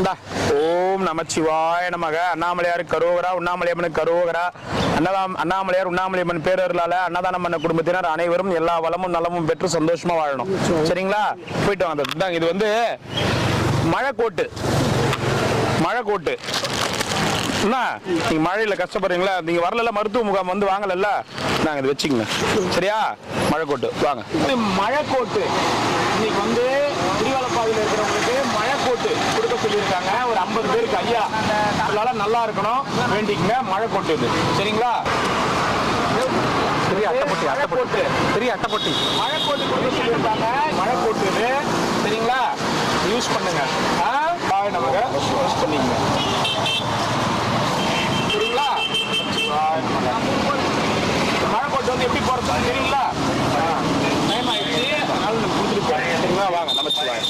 ஓம் நமச்சிவாய நமக. அண்ணாமலையார் கரோகரா, உண்ணாமலையம்மனுக்கு கரோகரா. அண்ணாமலையார் உண்ணாமலையம்மன் பேரர்களால அன்னதானம் பண்ண குடும்பத்தினர் அனைவரும் எல்லா வளமும் நலமும் பெற்று சந்தோஷமா வாழணும். சரிங்களா? போயிட்டு வாங்க. இது வந்து மழைக்கோட்டு. என்ன நீங்க மழையில கஷ்டப்படுறீங்களா? நீங்க வரல, மருத்துவ முகாம் வந்து வாங்கல, நாங்க இது வச்சுக்கங்க. சரியா? மழைக்கோட்டு வாங்க. இது மழைக்கோட்டு. இன்னைக்கு வந்து குடிவாளப்பாதையில் இருக்கிறவங்களுக்கு மழைக்கோட்டு கொடுக்க சொல்லியிருக்காங்க. ஒரு 50 பேருக்கு. ஐயா அதனால நல்லா இருக்கணும் வேண்டிக்கங்க. மழைக்கோட்டு இது. சரிங்களா? பெரிய அட்டைப்பட்டி. பெரிய அட்டைப்பட்டி மழைக்கோட்டு கொடுக்க சொல்லியிருக்காங்க. மழைக்கோட்டு இது. சரிங்களா? யூஸ் பண்ணுங்க. நமக்கு யூஸ் பண்ணிக்கங்க. சரிங்களா? மழைக்கோட்டு வந்து எப்படி போறதுன்னு தெரியுங்களா? டைம் ஆயிடுச்சு, அதனால கொடுத்துட்டு போறேன். சரிங்களா? வாங்க நமச்சிவாய.